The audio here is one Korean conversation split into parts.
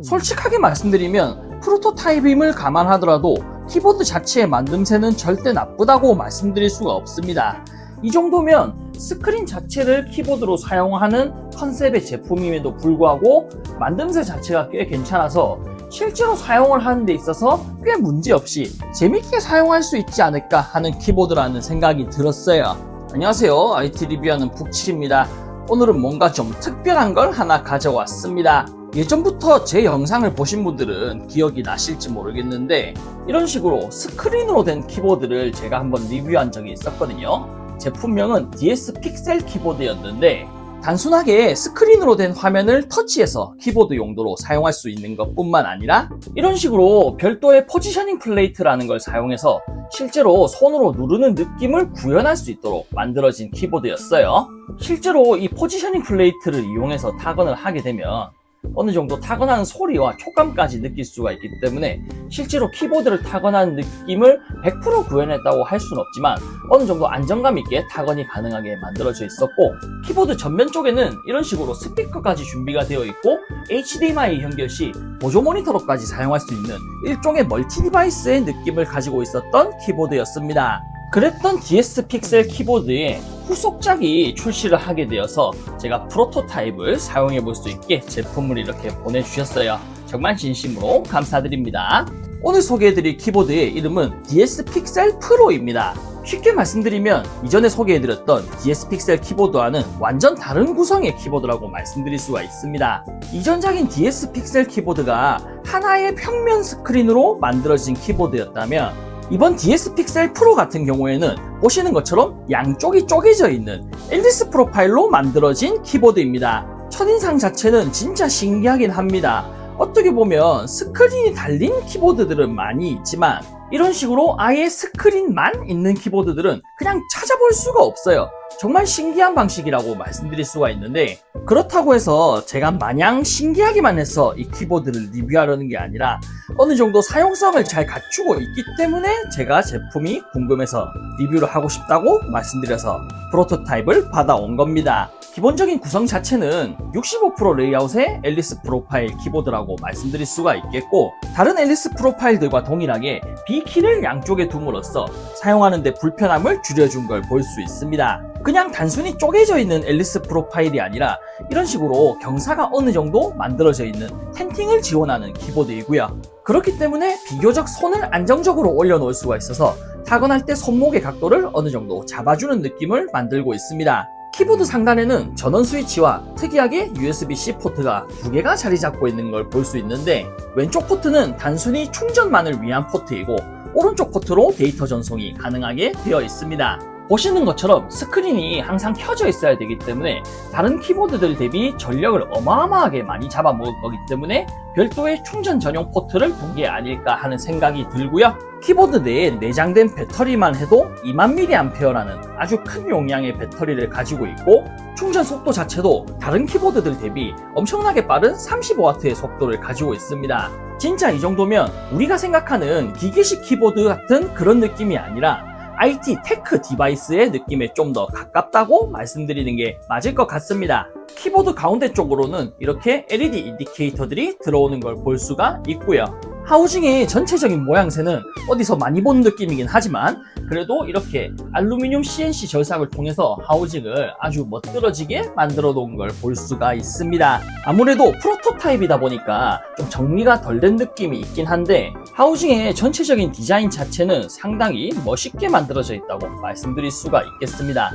솔직하게 말씀드리면 프로토타입임을 감안하더라도 키보드 자체의 만듦새는 절대 나쁘다고 말씀드릴 수가 없습니다. 이 정도면 스크린 자체를 키보드로 사용하는 컨셉의 제품임에도 불구하고 만듦새 자체가 꽤 괜찮아서 실제로 사용을 하는 데 있어서 꽤 문제없이 재밌게 사용할 수 있지 않을까 하는 키보드라는 생각이 들었어요. 안녕하세요, IT 리뷰하는 북치입니다. 오늘은 뭔가 좀 특별한 걸 하나 가져왔습니다. 예전부터 제 영상을 보신 분들은 기억이 나실지 모르겠는데 이런 식으로 스크린으로 된 키보드를 제가 한번 리뷰한 적이 있었거든요. 제품명은 DS 픽셀 키보드였는데 단순하게 스크린으로 된 화면을 터치해서 키보드 용도로 사용할 수 있는 것 뿐만 아니라 이런 식으로 별도의 포지셔닝 플레이트라는 걸 사용해서 실제로 손으로 누르는 느낌을 구현할 수 있도록 만들어진 키보드였어요. 실제로 이 포지셔닝 플레이트를 이용해서 타건을 하게 되면 어느 정도 타건하는 소리와 촉감까지 느낄 수가 있기 때문에 실제로 키보드를 타건하는 느낌을 100% 구현했다고 할 수는 없지만 어느 정도 안정감 있게 타건이 가능하게 만들어져 있었고, 키보드 전면 쪽에는 이런 식으로 스피커까지 준비가 되어 있고 HDMI 연결 시 보조 모니터로까지 사용할 수 있는 일종의 멀티 디바이스의 느낌을 가지고 있었던 키보드였습니다. 그랬던 DS 픽셀 키보드에 후속작이 출시를 하게 되어서 제가 프로토타입을 사용해 볼 수 있게 제품을 이렇게 보내주셨어요. 정말 진심으로 감사드립니다. 오늘 소개해드릴 키보드의 이름은 DS 픽셀 프로입니다. 쉽게 말씀드리면 이전에 소개해드렸던 DS 픽셀 키보드와는 완전 다른 구성의 키보드라고 말씀드릴 수가 있습니다. 이전작인 DS 픽셀 키보드가 하나의 평면 스크린으로 만들어진 키보드였다면 이번 DS 픽셀 프로 같은 경우에는 보시는 것처럼 양쪽이 쪼개져 있는 앨리스 프로파일로 만들어진 키보드입니다. 첫인상 자체는 진짜 신기하긴 합니다. 어떻게 보면 스크린이 달린 키보드들은 많이 있지만 이런 식으로 아예 스크린만 있는 키보드들은 그냥 찾아볼 수가 없어요. 정말 신기한 방식이라고 말씀드릴 수가 있는데, 그렇다고 해서 제가 마냥 신기하기만 해서 이 키보드를 리뷰하려는 게 아니라 어느 정도 사용성을 잘 갖추고 있기 때문에 제가 제품이 궁금해서 리뷰를 하고 싶다고 말씀드려서 프로토타입을 받아온 겁니다. 기본적인 구성 자체는 65% 레이아웃의 앨리스 프로파일 키보드라고 말씀드릴 수가 있겠고, 다른 앨리스 프로파일들과 동일하게 B키를 양쪽에 둠으로써 사용하는 데 불편함을 줄여준 걸 볼 수 있습니다. 그냥 단순히 쪼개져 있는 앨리스 프로파일이 아니라 이런 식으로 경사가 어느 정도 만들어져 있는 텐팅을 지원하는 키보드이고요. 그렇기 때문에 비교적 손을 안정적으로 올려놓을 수가 있어서 타건할 때 손목의 각도를 어느 정도 잡아주는 느낌을 만들고 있습니다. 키보드 상단에는 전원 스위치와 특이하게 USB-C 포트가 두 개가 자리 잡고 있는 걸 볼 수 있는데, 왼쪽 포트는 단순히 충전만을 위한 포트이고 오른쪽 포트로 데이터 전송이 가능하게 되어 있습니다. 보시는 것처럼 스크린이 항상 켜져 있어야 되기 때문에 다른 키보드들 대비 전력을 어마어마하게 많이 잡아먹을 거기 때문에 별도의 충전 전용 포트를 둔 게 아닐까 하는 생각이 들고요. 키보드 내에 내장된 배터리만 해도 2000mAh라는 아주 큰 용량의 배터리를 가지고 있고, 충전 속도 자체도 다른 키보드들 대비 엄청나게 빠른 35W의 속도를 가지고 있습니다. 진짜 이 정도면 우리가 생각하는 기계식 키보드 같은 그런 느낌이 아니라 IT 테크 디바이스의 느낌에 좀 더 가깝다고 말씀드리는 게 맞을 것 같습니다. 키보드 가운데 쪽으로는 이렇게 LED 인디케이터들이 들어오는 걸 볼 수가 있고요. 하우징의 전체적인 모양새는 어디서 많이 본 느낌이긴 하지만 그래도 이렇게 알루미늄 CNC 절삭을 통해서 하우징을 아주 멋들어지게 만들어 놓은 걸 볼 수가 있습니다. 아무래도 프로토타입이다 보니까 좀 정리가 덜 된 느낌이 있긴 한데 하우징의 전체적인 디자인 자체는 상당히 멋있게 만들어져 있다고 말씀드릴 수가 있겠습니다.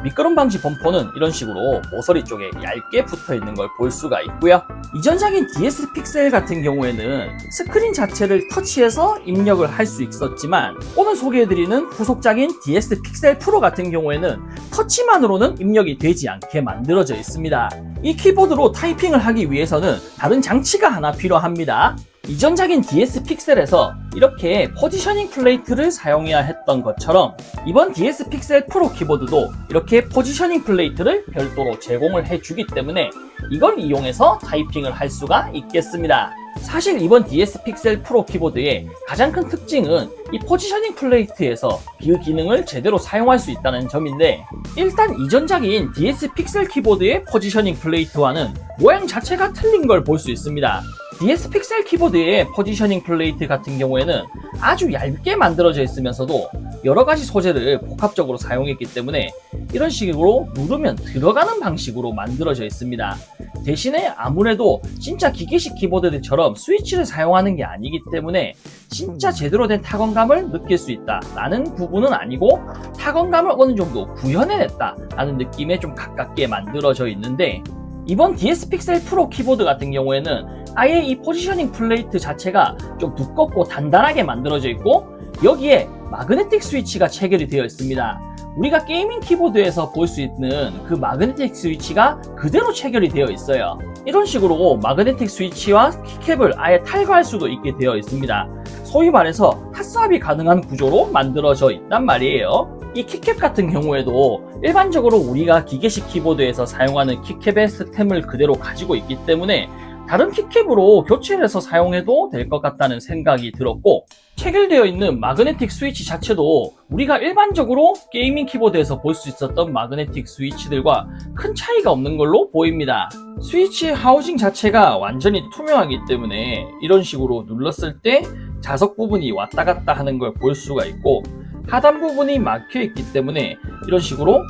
미끄럼 방지 범퍼는 이런 식으로 모서리 쪽에 얇게 붙어 있는 걸 볼 수가 있고요. 이전작인 DS 픽셀 같은 경우에는 스크린 자체를 터치해서 입력을 할 수 있었지만 오늘 소개해드리는 후속작인 DS 픽셀 프로 같은 경우에는 터치만으로는 입력이 되지 않게 만들어져 있습니다. 이 키보드로 타이핑을 하기 위해서는 다른 장치가 하나 필요합니다. 이전작인 DS 픽셀에서 이렇게 포지셔닝 플레이트를 사용해야 했던 것처럼 이번 DS 픽셀 프로 키보드도 이렇게 포지셔닝 플레이트를 별도로 제공을 해주기 때문에 이걸 이용해서 타이핑을 할 수가 있겠습니다. 사실 이번 DS 픽셀 프로 키보드의 가장 큰 특징은 이 포지셔닝 플레이트에서 그 기능을 제대로 사용할 수 있다는 점인데, 일단 이전작인 DS 픽셀 키보드의 포지셔닝 플레이트와는 모양 자체가 틀린 걸 볼 수 있습니다. DS 픽셀 키보드의 포지셔닝 플레이트 같은 경우에는 아주 얇게 만들어져 있으면서도 여러가지 소재를 복합적으로 사용했기 때문에 이런 식으로 누르면 들어가는 방식으로 만들어져 있습니다. 대신에 아무래도 진짜 기계식 키보드들처럼 스위치를 사용하는 게 아니기 때문에 진짜 제대로 된 타건감을 느낄 수 있다 라는 부분은 아니고, 타건감을 어느 정도 구현해냈다 라는 느낌에 좀 가깝게 만들어져 있는데, 이번 DS 픽셀 프로 키보드 같은 경우에는 아예 이 포지셔닝 플레이트 자체가 좀 두껍고 단단하게 만들어져 있고, 여기에 마그네틱 스위치가 체결이 되어 있습니다. 우리가 게이밍 키보드에서 볼 수 있는 그 마그네틱 스위치가 그대로 체결이 되어 있어요. 이런 식으로 마그네틱 스위치와 키캡을 아예 탈거할 수도 있게 되어 있습니다. 소위 말해서 핫스왑이 가능한 구조로 만들어져 있단 말이에요. 이 키캡 같은 경우에도 일반적으로 우리가 기계식 키보드에서 사용하는 키캡의 스템을 그대로 가지고 있기 때문에 다른 키캡으로 교체를 해서 사용해도 될 것 같다는 생각이 들었고, 체결되어 있는 마그네틱 스위치 자체도 우리가 일반적으로 게이밍 키보드에서 볼 수 있었던 마그네틱 스위치들과 큰 차이가 없는 걸로 보입니다. 스위치 하우징 자체가 완전히 투명하기 때문에 이런 식으로 눌렀을 때 자석 부분이 왔다 갔다 하는 걸 볼 수가 있고, 하단 부분이 막혀 있기 때문에 이런 식으로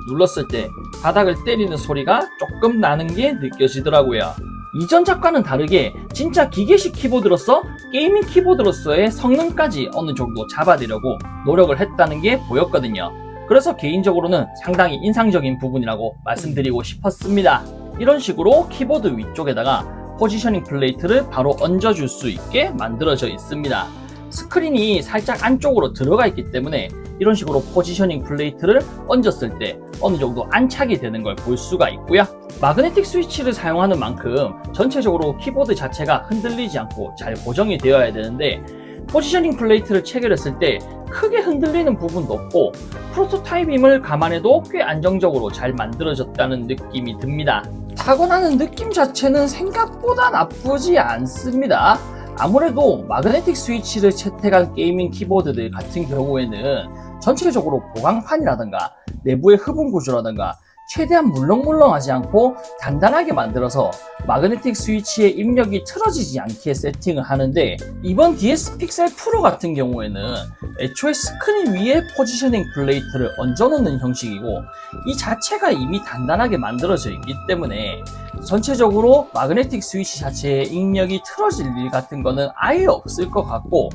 눌렀을 때 바닥을 때리는 소리가 조금 나는 게 느껴지더라고요. 이전 작과는 다르게 진짜 기계식 키보드로서 게이밍 키보드로서의 성능까지 어느 정도 잡아내려고 노력을 했다는 게 보였거든요. 그래서 개인적으로는 상당히 인상적인 부분이라고 말씀드리고 싶었습니다. 이런 식으로 키보드 위쪽에다가 포지셔닝 플레이트를 바로 얹어줄 수 있게 만들어져 있습니다. 스크린이 살짝 안쪽으로 들어가 있기 때문에 이런 식으로 포지셔닝 플레이트를 얹었을 때 어느 정도 안착이 되는 걸 볼 수가 있고요. 마그네틱 스위치를 사용하는 만큼 전체적으로 키보드 자체가 흔들리지 않고 잘 고정이 되어야 되는데, 포지셔닝 플레이트를 체결했을 때 크게 흔들리는 부분도 없고 프로토타입임을 감안해도 꽤 안정적으로 잘 만들어졌다는 느낌이 듭니다. 타건하는 느낌 자체는 생각보다 나쁘지 않습니다. 아무래도 마그네틱 스위치를 채택한 게이밍 키보드들 같은 경우에는 전체적으로 보강판이라든가 내부의 흡음 구조라든가 최대한 물렁물렁하지 않고 단단하게 만들어서 마그네틱 스위치의 입력이 틀어지지 않게 세팅을 하는데, 이번 DS 픽셀 프로 같은 경우에는 애초에 스크린 위에 포지셔닝 플레이트를 얹어놓는 형식이고, 이 자체가 이미 단단하게 만들어져 있기 때문에 전체적으로 마그네틱 스위치 자체의 입력이 틀어질 일 같은 거는 아예 없을 것 같고,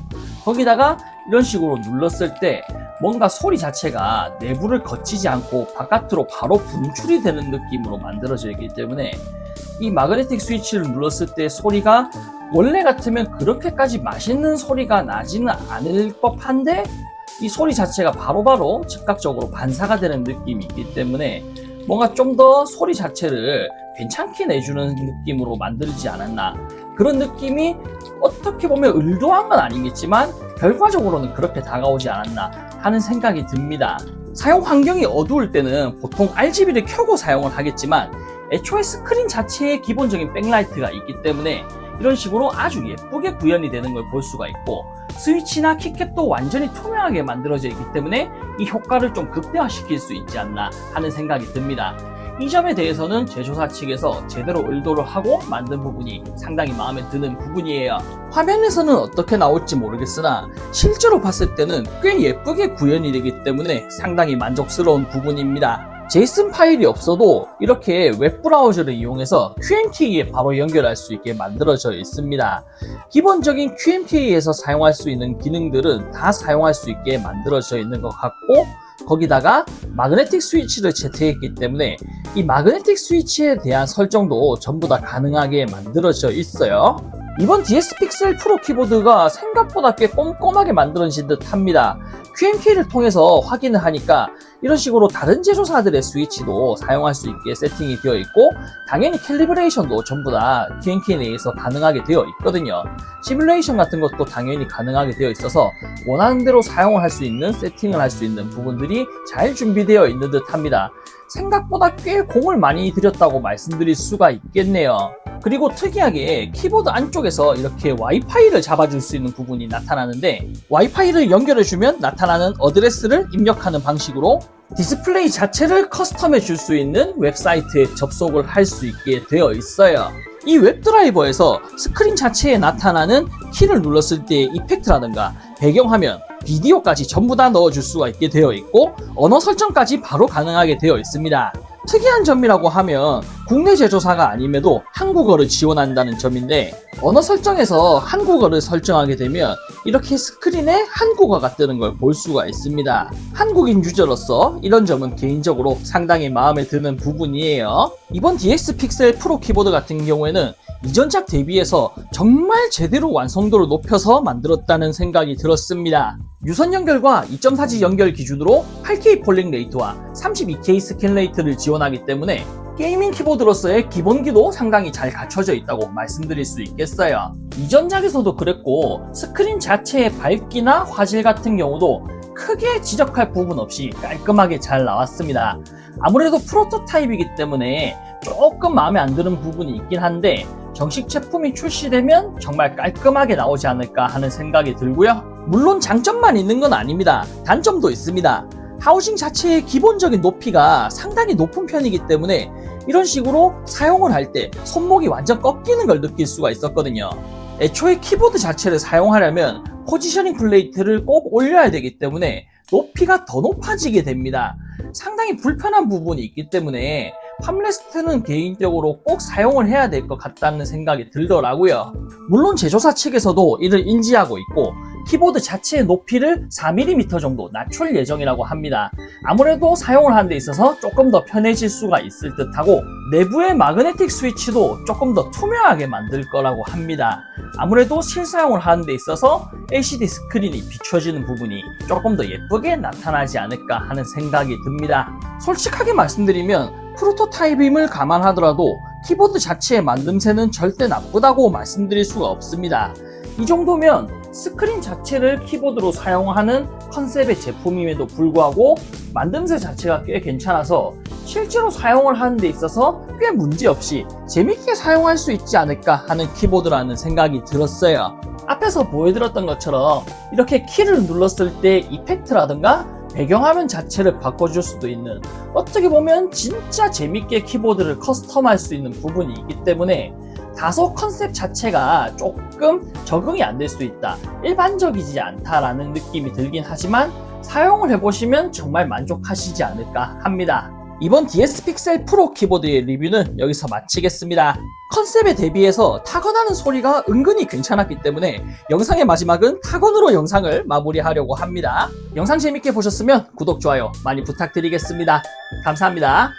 거기다가 이런 식으로 눌렀을 때 뭔가 소리 자체가 내부를 거치지 않고 바깥으로 바로 분출이 되는 느낌으로 만들어져 있기 때문에 이 마그네틱 스위치를 눌렀을 때 소리가 원래 같으면 그렇게까지 맛있는 소리가 나지는 않을 법한데, 이 소리 자체가 바로바로 즉각적으로 반사가 되는 느낌이 있기 때문에 뭔가 좀 더 소리 자체를 괜찮게 내주는 느낌으로 만들지 않았나, 그런 느낌이 어떻게 보면 의도한 건 아니겠지만 결과적으로는 그렇게 다가오지 않았나 하는 생각이 듭니다. 사용 환경이 어두울 때는 보통 RGB를 켜고 사용을 하겠지만, 애초에 스크린 자체에 기본적인 백라이트가 있기 때문에 이런 식으로 아주 예쁘게 구현이 되는 걸 볼 수가 있고, 스위치나 키캡도 완전히 투명하게 만들어져 있기 때문에 이 효과를 좀 극대화시킬 수 있지 않나 하는 생각이 듭니다. 이 점에 대해서는 제조사 측에서 제대로 의도를 하고 만든 부분이 상당히 마음에 드는 부분이에요. 화면에서는 어떻게 나올지 모르겠으나 실제로 봤을 때는 꽤 예쁘게 구현이 되기 때문에 상당히 만족스러운 부분입니다. 제이슨 파일이 없어도 이렇게 웹브라우저를 이용해서 QMK에 바로 연결할 수 있게 만들어져 있습니다. 기본적인 QMK에서 사용할 수 있는 기능들은 다 사용할 수 있게 만들어져 있는 것 같고, 거기다가 마그네틱 스위치를 채택했기 때문에 이 마그네틱 스위치에 대한 설정도 전부 다 가능하게 만들어져 있어요. 이번 DS 픽셀 프로 키보드가 생각보다 꽤 꼼꼼하게 만들어진 듯 합니다. QMK를 통해서 확인을 하니까 이런 식으로 다른 제조사들의 스위치도 사용할 수 있게 세팅이 되어 있고, 당연히 캘리브레이션도 전부 다 QMK 내에서 가능하게 되어 있거든요. 시뮬레이션 같은 것도 당연히 가능하게 되어 있어서 원하는 대로 사용을 할 수 있는, 세팅을 할 수 있는 부분들이 잘 준비되어 있는 듯 합니다. 생각보다 꽤 공을 많이 들였다고 말씀드릴 수가 있겠네요. 그리고 특이하게 키보드 안쪽에서 이렇게 와이파이를 잡아줄 수 있는 부분이 나타나는데, 와이파이를 연결해주면 나타나는 어드레스를 입력하는 방식으로 디스플레이 자체를 커스텀해 줄 수 있는 웹사이트에 접속을 할 수 있게 되어 있어요. 이 웹드라이버에서 스크린 자체에 나타나는 키를 눌렀을 때의 이펙트라든가 배경화면, 비디오까지 전부 다 넣어줄 수가 있게 되어 있고 언어 설정까지 바로 가능하게 되어 있습니다. 특이한 점이라고 하면 국내 제조사가 아님에도 한국어를 지원한다는 점인데 언어 설정에서 한국어를 설정하게 되면 이렇게 스크린에 한국어가 뜨는 걸 볼 수가 있습니다. 한국인 유저로서 이런 점은 개인적으로 상당히 마음에 드는 부분이에요. 이번 DX 픽셀 프로 키보드 같은 경우에는 이전작 대비해서 정말 제대로 완성도를 높여서 만들었다는 생각이 들었습니다. 유선 연결과 2.4G 연결 기준으로 8K 폴링 레이트와 32K 스캔 레이트를 지원하기 때문에 게이밍 키보드로서의 기본기도 상당히 잘 갖춰져 있다고 말씀드릴 수 있겠어요. 이전작에서도 그랬고 스크린 자체의 밝기나 화질 같은 경우도 크게 지적할 부분 없이 깔끔하게 잘 나왔습니다. 아무래도 프로토타입이기 때문에 조금 마음에 안 드는 부분이 있긴 한데 정식 제품이 출시되면 정말 깔끔하게 나오지 않을까 하는 생각이 들고요. 물론 장점만 있는 건 아닙니다. 단점도 있습니다. 하우징 자체의 기본적인 높이가 상당히 높은 편이기 때문에 이런 식으로 사용을 할 때 손목이 완전 꺾이는 걸 느낄 수가 있었거든요. 애초에 키보드 자체를 사용하려면 포지셔닝 플레이트를 꼭 올려야 되기 때문에 높이가 더 높아지게 됩니다. 상당히 불편한 부분이 있기 때문에 팜레스트는 개인적으로 꼭 사용을 해야 될 것 같다는 생각이 들더라고요. 물론 제조사 측에서도 이를 인지하고 있고 키보드 자체의 높이를 4mm 정도 낮출 예정이라고 합니다. 아무래도 사용을 하는 데 있어서 조금 더 편해질 수가 있을 듯하고 내부의 마그네틱 스위치도 조금 더 투명하게 만들 거라고 합니다. 아무래도 실사용을 하는 데 있어서 LCD 스크린이 비춰지는 부분이 조금 더 예쁘게 나타나지 않을까 하는 생각이 듭니다. 솔직하게 말씀드리면 프로토타입임을 감안하더라도 키보드 자체의 만듦새는 절대 나쁘다고 말씀드릴 수가 없습니다. 이 정도면 스크린 자체를 키보드로 사용하는 컨셉의 제품임에도 불구하고 만듦새 자체가 꽤 괜찮아서 실제로 사용을 하는 데 있어서 꽤 문제없이 재밌게 사용할 수 있지 않을까 하는 키보드라는 생각이 들었어요. 앞에서 보여드렸던 것처럼 이렇게 키를 눌렀을 때 이펙트라든가 배경화면 자체를 바꿔줄 수도 있는, 어떻게 보면 진짜 재밌게 키보드를 커스텀할 수 있는 부분이 있기 때문에 다소 컨셉 자체가 조금 적응이 안 될 수 있다, 일반적이지 않다라는 느낌이 들긴 하지만 사용을 해보시면 정말 만족하시지 않을까 합니다. 이번 DS 픽셀 프로 키보드의 리뷰는 여기서 마치겠습니다. 컨셉에 대비해서 타건하는 소리가 은근히 괜찮았기 때문에 영상의 마지막은 타건으로 영상을 마무리하려고 합니다. 영상 재밌게 보셨으면 구독, 좋아요 많이 부탁드리겠습니다. 감사합니다.